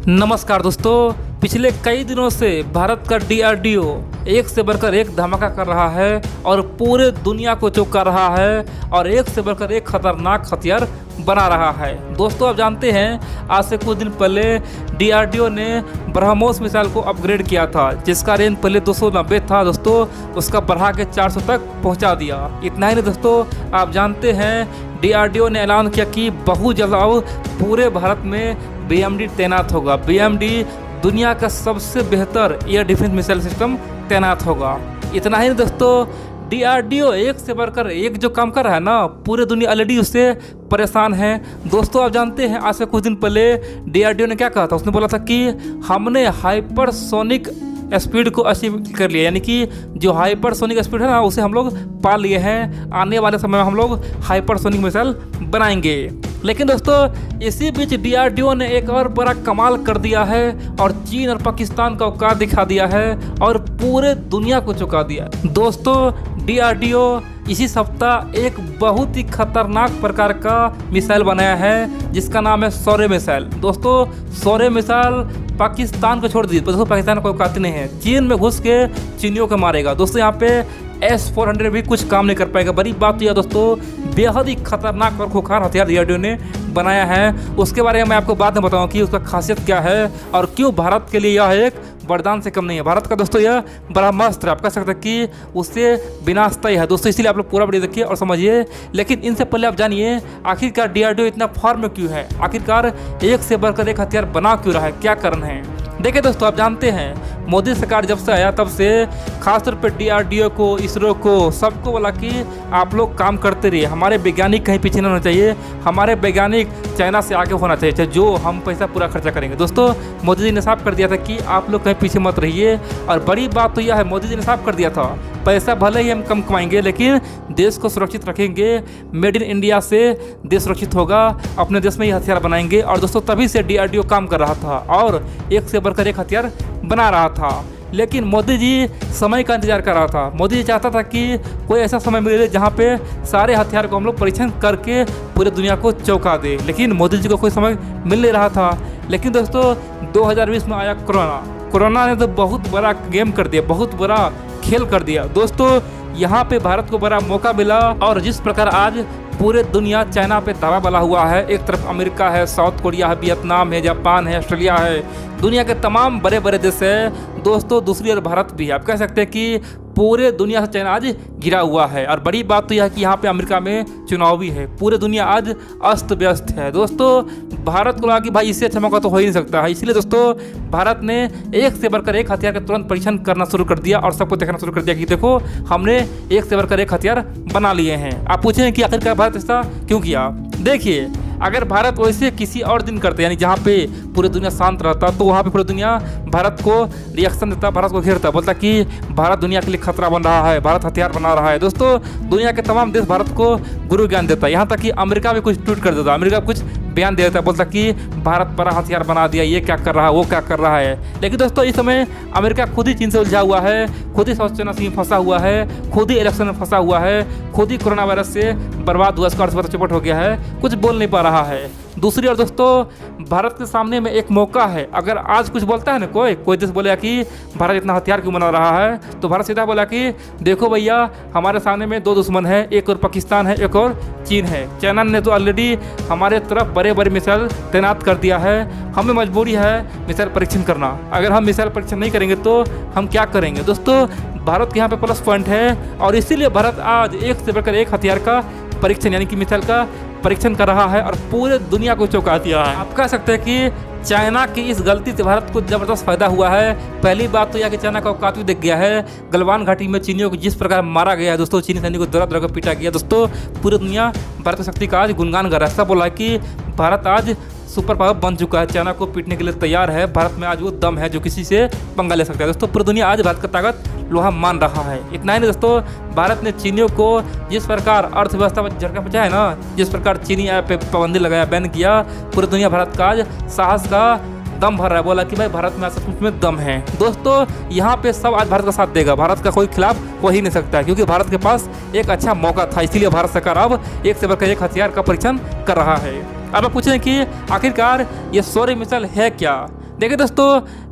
नमस्कार दोस्तों, पिछले कई दिनों से भारत का डीआरडीओ एक से बढ़कर एक धमाका कर रहा है और पूरे दुनिया को चौंका रहा है और एक से बढ़कर एक खतरनाक हथियार बना रहा है। दोस्तों, आप जानते हैं आज से कुछ दिन पहले डीआरडीओ ने ब्रह्मोस मिसाइल को अपग्रेड किया था, जिसका रेंज पहले 290 था दोस्तों, उसका बढ़ा के 400 तक पहुंचा दिया। इतना ही नहीं दोस्तों, आप जानते हैं डीआरडीओ ने ऐलान किया कि बहुत जल्द अब पूरे भारत में बीएमडी तैनात होगा। बीएमडी दुनिया का सबसे बेहतर एयर डिफेंस मिसाइल सिस्टम तैनात होगा। इतना ही नहीं दोस्तों, डीआरडीओ एक से बढ़कर एक जो काम कर रहा है ना, पूरे दुनिया ऑलरेडी उससे परेशान है। दोस्तों, आप जानते हैं आज से कुछ दिन पहले डीआरडीओ ने क्या कहा था, उसने बोला था कि हमने हाइपरसोनिक स्पीड को अचीव कर लिया, यानी कि जो हाइपरसोनिक स्पीड है ना उसे हम लोग पा लिए हैं। आने वाले समय में हम लोग हाइपरसोनिक मिसाइल बनाएंगे। लेकिन दोस्तों, इसी बीच डीआरडीओ ने एक और बड़ा कमाल कर दिया है और चीन और पाकिस्तान का औकात दिखा दिया है और पूरे दुनिया को चौंका दिया। दोस्तों, डीआरडीओ इसी सप्ताह एक बहुत ही खतरनाक प्रकार का मिसाइल बनाया है, जिसका नाम है शौर्य मिसाइल। दोस्तों, शौर्य मिसाइल पाकिस्तान को छोड़ दीजिए, दोस्तों पाकिस्तान को औकात नहीं है, चीन में घुस के चीनियों को मारेगा। दोस्तों, यहाँ पे S-400 भी कुछ काम नहीं कर पाएगा। बड़ी बात तो यह दोस्तों, बेहद ही खतरनाक और खुखार हथियार डीआरडीओ ने बनाया है। उसके बारे में मैं आपको बाद में बताऊं कि उसका खासियत क्या है और क्यों भारत के लिए यह एक वरदान से कम नहीं है। भारत का दोस्तों यह ब्रह्मास्त्र, आप कह सकते हैं कि उससे विनाशतय है दोस्तों। इसीलिए आप लोग पूरा वीडियो देखिए और समझिए। लेकिन इनसे पहले आप जानिए आखिरकार डीआरडीओ इतना फॉर्म में क्यों है, आखिरकार एक से बढ़कर एक हथियार बना क्यों रहा है, क्या कारण है। देखिए दोस्तों, आप जानते हैं मोदी सरकार जब से आया तब से खासतौर पर डीआरडीओ को, इसरो को, सबको बोला कि आप लोग काम करते रहिए, हमारे वैज्ञानिक कहीं पीछे नहीं होना चाहिए, हमारे वैज्ञानिक चाइना से आगे होना चाहिए, जो हम पैसा पूरा खर्चा करेंगे। दोस्तों, मोदी जी ने साफ कर दिया था कि आप लोग कहीं पीछे मत रहिए। और बड़ी बात तो यह है, मोदी जी ने साफ कर दिया था पैसा भले ही हम कम कमाएंगे लेकिन देश को सुरक्षित रखेंगे, मेड इन इंडिया से देश सुरक्षित होगा, अपने देश में ही हथियार बनाएंगे। और दोस्तों, तभी से डीआरडीओ काम कर रहा था और एक से बढ़कर एक हथियार बना रहा था। लेकिन मोदी जी समय का इंतजार कर रहा था। मोदी जी चाहता था कि कोई ऐसा समय मिले जहाँ पे सारे हथियार को हम लोग परीक्षण करके पूरे दुनिया को चौंका दे, लेकिन मोदी जी को कोई समय मिल नहीं रहा था। लेकिन दोस्तों, 2020 में आया कोरोना ने तो बहुत बड़ा गेम कर दिया, बहुत बड़ा खेल कर दिया। दोस्तों, यहाँ पे भारत को बड़ा मौका मिला और जिस प्रकार आज पूरे दुनिया चाइना पे दावा बना हुआ है, एक तरफ अमेरिका है, साउथ कोरिया है, वियतनाम है, जापान है, ऑस्ट्रेलिया है, दुनिया के तमाम बड़े बड़े देश है दोस्तों, दूसरी ओर भारत भी है। आप कह सकते हैं कि पूरे दुनिया से चाइना आज घिरा हुआ है। और बड़ी बात तो यह है कि यहाँ पे अमेरिका में चुनाव भी है, पूरे दुनिया आज अस्त व्यस्त है। दोस्तों, भारत को लगा कि भाई इससे अच्छा मौका तो हो ही नहीं सकता है, इसलिए दोस्तों भारत ने एक से बढ़कर एक हथियार का तुरंत परीक्षण करना शुरू कर दिया और सबको देखना शुरू कर दिया कि देखो हमने एक से बढ़कर एक हथियार बना लिए हैं। आप पूछें कि आखिरकार भारत ऐसा क्यों किया। देखिए, अगर भारत वैसे किसी और दिन करते, यानी जहाँ पे पूरी दुनिया शांत रहता, तो वहाँ पे पूरी दुनिया भारत को रिएक्शन देता, भारत को घेरता, बोलता कि भारत दुनिया के लिए खतरा बन रहा है, भारत हथियार बना रहा है। दोस्तों, दुनिया के तमाम देश भारत को गुरु ज्ञान देता, यहाँ तक कि अमेरिका भी कुछ ट्वीट कर देता, अमेरिका कुछ बयान दे देता, बोलता कि भारत बड़ा हथियार बना दिया, ये क्या कर रहा है, वो क्या कर रहा है। लेकिन दोस्तों, इस समय अमेरिका खुद ही चीन से उलझा हुआ है, खुद ही साउथ चाइना सी में फंसा हुआ है, खुद ही इलेक्शन में फंसा हुआ है, खुद ही कोरोना वायरस से बर्बाद हुआ, इसका अर्थ चौपट हो गया है, कुछ बोल नहीं पा रहा है। दूसरी ओर दोस्तों, भारत के सामने में एक मौका है। अगर आज कुछ बोलता है ना कोई देश बोलेगा कि भारत इतना हथियार क्यों बना रहा है, तो भारत सीधा बोला कि देखो भैया, हमारे सामने में दो दुश्मन है, एक और पाकिस्तान है, एक और चीन है। चाइना ने तो ऑलरेडी हमारे तरफ बड़े बड़े मिसाइल तैनात कर दिया है, हमें मजबूरी है मिसाइल परीक्षण करना। अगर हम मिसाइल परीक्षण नहीं करेंगे तो हम क्या करेंगे। दोस्तों, भारत के यहाँ पे प्लस पॉइंट है और इसीलिए भारत आज एक से बढ़कर एक हथियार का परीक्षण, यानी कि मिसाइल का परीक्षण कर रहा है और पूरे दुनिया को चौंका दिया है। आप कह सकते हैं कि चाइना की इस गलती से भारत को ज़बरदस्त फायदा हुआ है। पहली बात तो यह कि चाइना का औकात भी दिख गया है। गलवान घाटी में चीनियों को जिस प्रकार मारा गया है दोस्तों, चीनी सैनिकों को दर कर पीटा गया दोस्तों, पूरी दुनिया भारत की शक्ति का आज गुणगान कर रहा है। ऐसा बोला है कि भारत आज सुपर पावर बन चुका है, चाइना को पीटने के लिए तैयार है। भारत में आज वो दम है जो किसी से पंगा ले सकता है। दोस्तों, पूरी दुनिया आज भारत का ताकत लोहा मान रहा है। इतना ही नहीं दोस्तों, भारत ने चीनियों को जिस प्रकार अर्थव्यवस्था पर झटका पहुंचाया ना, जिस प्रकार चीनी ऐप पे पाबंदी लगाया, बैन किया, पूरी दुनिया भारत का आज साहस का दम भर रहा है। बोला कि भाई भारत में सचमुच में दम है। दोस्तों, यहाँ पे सब आज भारत का साथ देगा, भारत का कोई खिलाफ हो ही नहीं सकता है, क्योंकि भारत के पास एक अच्छा मौका था। इसीलिए भारत सरकार अब एक से बढ़कर एक हथियार का परीक्षण कर रहा है। अब आप पूछें कि आखिरकार ये शौर्य मिसाइल है क्या। देखिए दोस्तों,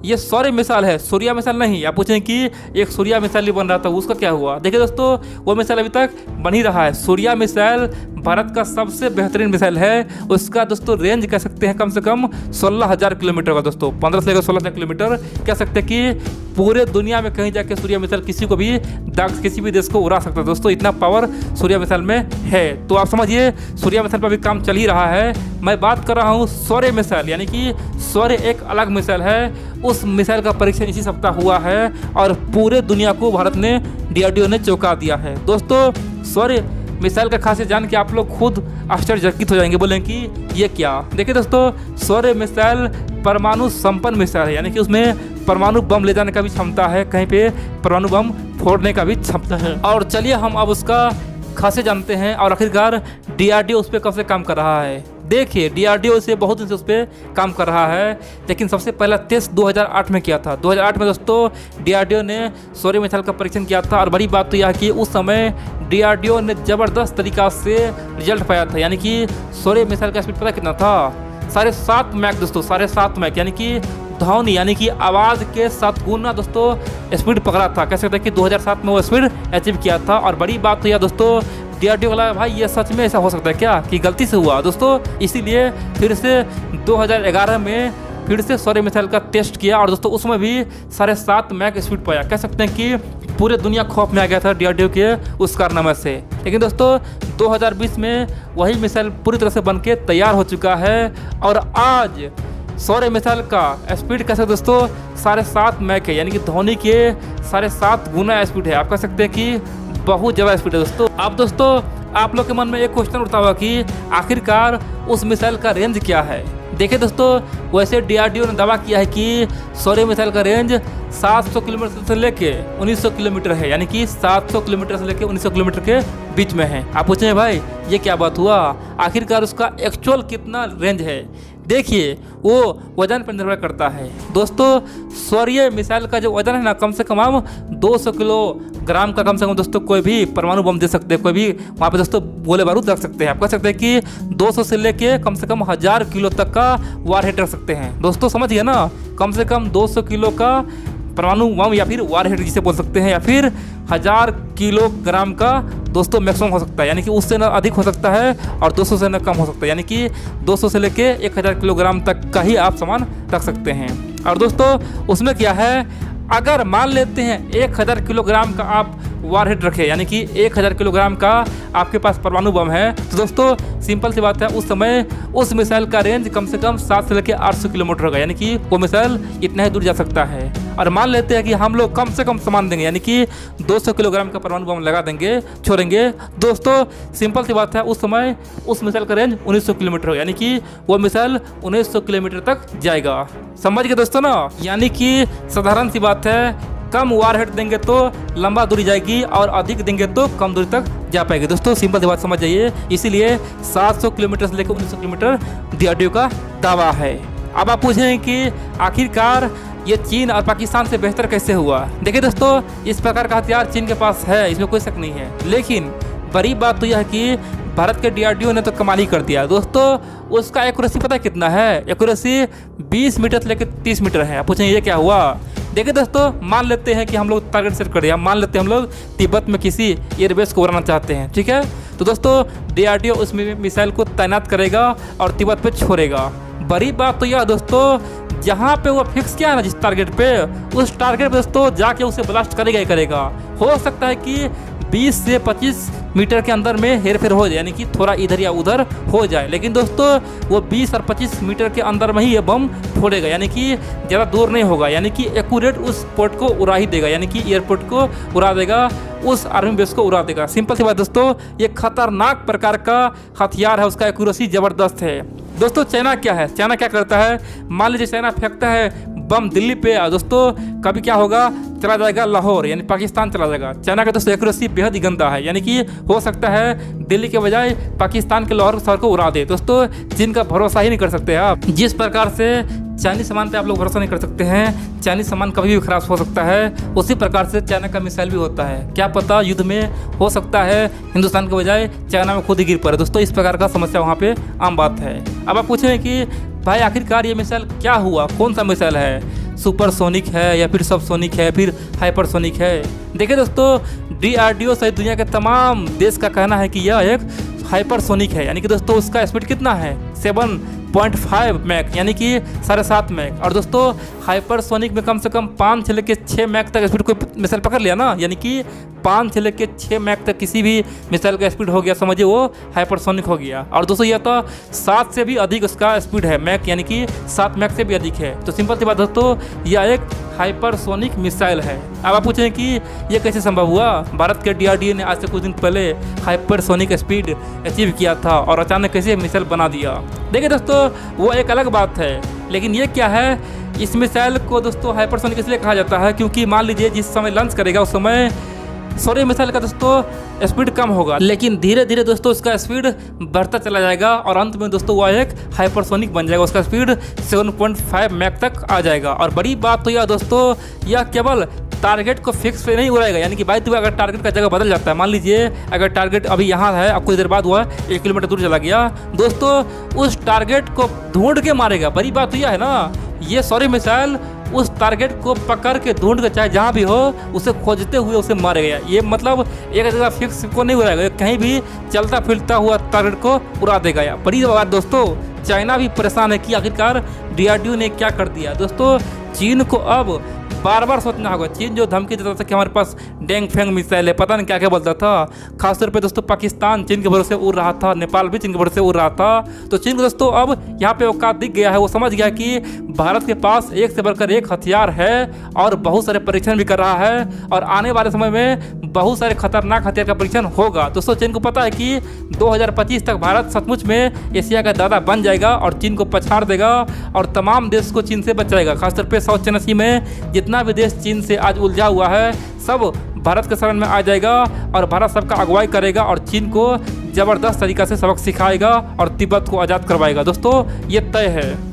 ये सौर्य मिसाइल है, सूर्या मिसाइल नहीं। आप पूछें कि एक सूर्या मिसाइल ही बन रहा था, उसका क्या हुआ? देखिए दोस्तों, वो मिसाइल अभी तक बन ही रहा है। सूर्या मिसाइल भारत का सबसे बेहतरीन मिसाइल है। उसका दोस्तों रेंज कह सकते हैं कम से कम 16,000 किलोमीटर का दोस्तों, 15 से लेकर 16,000 किलोमीटर कह सकते हैं कि पूरे दुनिया में कहीं जाके सूर्या मिसाइल किसी को भी किसी भी देश को उड़ा सकता है दोस्तों, इतना पावर सूर्या मिसाइल में है। तो आप समझिए सूर्या मिसाइल पर भी काम चल ही रहा है। मैं बात कर रहा हूँ सौर्य मिसाइल, यानी कि सौर्य एक अलग मिसाइल है। उस मिसाइल का परीक्षण इसी सप्ताह हुआ है और पूरे दुनिया को भारत ने DRDO ने चौंका दिया है। दोस्तों, सौर्य मिसाइल का खासियत जान के आप लोग खुद आश्चर्यचकित हो जाएंगे, बोलें कि ये क्या। देखिए दोस्तों, सौर्य मिसाइल परमाणु संपन्न मिसाइल है, यानी कि उसमें परमाणु बम ले जाने का भी क्षमता है, कहीं पे परमाणु बम फोड़ने का भी क्षमता है। और चलिए हम अब उसका खासियत जानते हैं और आखिरकार DRDO उस पर कब से काम कर रहा है। देखिए, DRDO से बहुत दिन से उस पर काम कर रहा है, लेकिन सबसे पहला टेस्ट 2008 में किया था। 2008 में दोस्तों DRDO ने सौर्य मिसाइल का परीक्षण किया था। और बड़ी बात तो यह कि उस समय DRDO ने ज़बरदस्त तरीका से रिजल्ट पाया था, यानी कि सौर्य मिसाइल का स्पीड पता कितना था? 7.5 मैक दोस्तों, 7.5 मैक, यानी कि ध्वनि यानी कि आवाज़ के 7 गुना दोस्तों स्पीड पकड़ा था। कह सकते हैं कि 2007 में वो स्पीड अचीव किया था। और बड़ी बात तो यह दोस्तों, DRDO वाला भाई ये सच में ऐसा हो सकता है क्या कि गलती से हुआ दोस्तों? इसीलिए फिर से 2011 में फिर से सौर्य मिसाइल का टेस्ट किया और दोस्तों उसमें भी 7.5 मैक स्पीड पाया। कह सकते हैं कि पूरे दुनिया खौफ में आ गया था DRDO के उस कारनामे से। लेकिन दोस्तों 2020 में वही मिसाइल पूरी तरह से बन के तैयार हो चुका है और आज सौर्य मिसाइल का स्पीड कैसे दोस्तों 7.5 मैक है, यानी कि ध्वनि के 7.5 गुना स्पीड है। आप कह सकते हैं कि बहुत ज़्यादा स्पीड है दोस्तों। अब दोस्तों आप लोग के मन में एक क्वेश्चन उठता हुआ कि आखिरकार उस मिसाइल का रेंज क्या है। देखिए दोस्तों, वैसे DRDO ने दावा किया है कि सौर्य मिसाइल का रेंज 700 किलोमीटर से लेके 1900 किलोमीटर है, यानी कि 700 किलोमीटर से लेके 1900 किलोमीटर के बीच में है। आप पूछें भाई ये क्या बात हुआ, आखिरकार उसका एक्चुअल कितना रेंज है? देखिए, वो वजन पर निर्भर करता है दोस्तों। सौर्य मिसाइल का जो वजन है ना, कम से कम हम 200 किलोग्राम का कम से कम दोस्तों कोई भी परमाणु बम दे सकते हैं, कोई भी वहाँ पे दोस्तों गोले बारूद रख सकते हैं। आप कह सकते हैं कि 200 से लेके कम से कम 1000 किलो तक का वारहेड रख सकते हैं दोस्तों, समझ गए ना? कम से कम 200 किलो का परमाणु बम या फिर वारहेड जिसे बोल सकते हैं, या फिर 1000 किलोग्राम का दोस्तों मैक्सिमम हो सकता है, यानी कि उससे न अधिक हो सकता है और 200 से न कम हो सकता है, यानी कि 200 से लेके 1000 किलोग्राम तक का ही आप सामान रख सकते हैं। और दोस्तों उसमें क्या है, अगर मान लेते हैं 1000 किलोग्राम का आप वारहेड रखें, यानी कि 1000 किलोग्राम का आपके पास परमाणु बम है, तो दोस्तों सिंपल सी बात है, उस समय उस मिसाइल का रेंज कम से कम 7 से लेकर 800 किलोमीटर होगा, यानी कि वो मिसाइल इतना ही दूर जा सकता है। और मान लेते हैं कि हम लोग कम से कम सामान देंगे, यानी कि 200 किलोग्राम का परमाणु बम लगा देंगे, छोड़ेंगे दोस्तों, सिंपल सी बात है, उस समय उस मिसाइल का रेंज 1900 किलोमीटर होगा, यानी कि वो मिसाइल 1900 किलोमीटर तक जाएगा। समझ गए दोस्तों ना? यानी कि साधारण सी बात है, कम वारहेड देंगे तो लंबा दूरी जाएगी और अधिक देंगे तो कम दूरी तक जा पाएगी दोस्तों, सिंपल सी बात समझ जाइए। इसीलिए 700 किलोमीटर से लेकर 1900 किलोमीटर DRDO का दावा है। अब आप पूछें कि आखिरकार ये चीन और पाकिस्तान से बेहतर कैसे हुआ। देखिए दोस्तों, इस प्रकार का हथियार चीन के पास है, इसमें कोई शक नहीं है, लेकिन बड़ी बात तो यह है कि भारत के DRDO ने तो कमाल ही कर दिया दोस्तों। उसका एक्यूरेसी पता है कितना है? एक्यूरेसी 20 मीटर से लेकर 30 मीटर है। आप पूछें ये क्या हुआ? देखिए दोस्तों, मान लेते हैं कि हम लोग टारगेट सेट कर दिया, मान लेते हैं हम लोग तिब्बत में किसी एयरबेस को उड़ाना चाहते हैं, ठीक है? तो दोस्तों DRDO उस मिसाइल को तैनात करेगा और तिब्बत पे छोड़ेगा। बड़ी बात तो यह दोस्तों, जहाँ पे वो फिक्स किया है ना जिस टारगेट पे, उस टारगेट पे दोस्तों जाके उसे ब्लास्ट करेगा ही करेगा। हो सकता है कि 20 से 25 मीटर के अंदर में हेरफेर हो जाए, यानी कि थोड़ा इधर या उधर हो जाए, लेकिन दोस्तों वो 20 और 25 मीटर के अंदर में ही ये बम फोड़ेगा, यानी कि ज़्यादा दूर नहीं होगा, यानी कि एक्यूरेट उस पोर्ट को उड़ा ही देगा, यानी कि एयरपोर्ट को उड़ा देगा, उस आर्मी बेस को उड़ा देगा। सिंपल सी बात दोस्तों, ये खतरनाक प्रकार का हथियार है, उसका एक्यूरेसी ज़बरदस्त है दोस्तों। चाइना क्या है, चाइना क्या करता है, मान लीजिए चाइना फेंकता है बम दिल्ली पे, दोस्तों कभी क्या होगा, चला जाएगा लाहौर, यानी पाकिस्तान चला जाएगा। चाइना का दोस्तों एक्यूरेसी बेहद ही गंदा है, यानी कि हो सकता है दिल्ली के बजाय पाकिस्तान के लाहौर शहर को उड़ा दे। दोस्तों चीन का भरोसा ही नहीं कर सकते आप। जिस प्रकार से चाइनीज सामान पे आप लोग भरोसा नहीं कर सकते हैं, चाइनीज सामान कभी भी खराब हो सकता है, उसी प्रकार से चाइना का मिसाइल भी होता है। क्या पता युद्ध में हो सकता है हिंदुस्तान के बजाय चाइना में खुद ही गिर पड़े दोस्तों, इस प्रकार का समस्या वहाँ पे आम बात है। अब आप पूछें कि भाई आखिरकार ये मिसाइल क्या हुआ, कौन सा मिसाइल है, सुपरसोनिक है या फिर सबसोनिक है, फिर हाइपरसोनिक है। देखिए दोस्तों, DRDO सहित दुनिया के तमाम देश का कहना है कि यह एक हाइपरसोनिक है, यानी कि दोस्तों उसका स्पीड कितना है 7.5 मैक, यानी कि 7.5 मैक। और दोस्तों हाइपरसोनिक में कम से कम 5 से लेकर 6 मैक तक स्पीड कोई मिसाइल पकड़ लिया ना, यानी कि 5 से लेकर 6 मैक तक किसी भी मिसाइल का स्पीड हो गया, समझिए वो हाइपरसोनिक हो गया। और दोस्तों यह तो 7 से भी अधिक उसका स्पीड है मैक, यानी कि 7 मैक से भी अधिक है। तो सिंपल सी बात दोस्तों, यह एक हाइपरसोनिक मिसाइल है। अब आप पूछें कि यह कैसे संभव हुआ। भारत के DRDO ने आज से कुछ दिन पहले हाइपरसोनिक स्पीड अचीव किया था और अचानक कैसे मिसाइल बना दिया। देखिए दोस्तों, वो एक अलग बात है, लेकिन ये क्या है, इस मिसाइल को दोस्तों हाइपरसोनिक इसलिए कहा जाता है क्योंकि मान लीजिए जिस समय लॉन्च करेगा उस समय सॉरी मिसाइल का दोस्तों स्पीड कम होगा, लेकिन धीरे धीरे दोस्तों उसका स्पीड बढ़ता चला जाएगा और अंत में दोस्तों वह एक हाइपरसोनिक बन जाएगा, उसका स्पीड 7.5 मैक तक आ जाएगा। और बड़ी बात तो यह दोस्तों, यह केवल टारगेट को फिक्स पे नहीं उड़ाएगा, यानी कि बाई द वे अगर टारगेट का जगह बदल जाता है, मान लीजिए अगर टारगेट अभी यहाँ है, अब कुछ देर बाद हुआ 1 किलोमीटर दूर चला गया, दोस्तों उस टारगेट को ढूंढ के मारेगा। बड़ी बात तो यह है ना, ये सॉरी मिसाइल उस टारगेट को पकड़ के ढूंढ के चाहे जहाँ भी हो उसे खोजते हुए उसे मारेगा। ये मतलब एक जगह फिक्स को नहीं उड़ाएगा, कहीं भी चलता फिरता हुआ टारगेट को उड़ा देगा। यार बड़ी बात दोस्तों, चाइना भी परेशान है कि आखिरकार DRDO ने क्या कर दिया। दोस्तों चीन को अब बार बार सोचना होगा। चीन जो धमकी देता था कि हमारे पास डेंग फेंग मिसाइल है, पता नहीं क्या क्या बोलता था, खासतौर पे दोस्तों पाकिस्तान चीन के भरोसे उड़ रहा था, नेपाल भी चीन के भरोसे उड़ रहा था। तो चीन को दोस्तों अब यहाँ पे औकात दिख गया है, वो समझ गया कि भारत के पास एक से बढ़कर एक हथियार है और बहुत सारे परीक्षण भी कर रहा है और आने वाले समय में बहुत सारे खतरनाक हथियार का परीक्षण होगा। दोस्तों चीन को पता है कि 2025 तक भारत सचमुच में एशिया का दादा बन जाएगा और चीन को पछाड़ देगा और तमाम देश को चीन से बचाएगा। खासतौर पे साउथ चाइना सी में जितना भी देश चीन से आज उलझा हुआ है सब भारत के शरण में आ जाएगा और भारत सबका अगुवाई करेगा और चीन को ज़बरदस्त तरीक़ा से सबक सिखाएगा और तिब्बत को आज़ाद करवाएगा। दोस्तों ये तय है।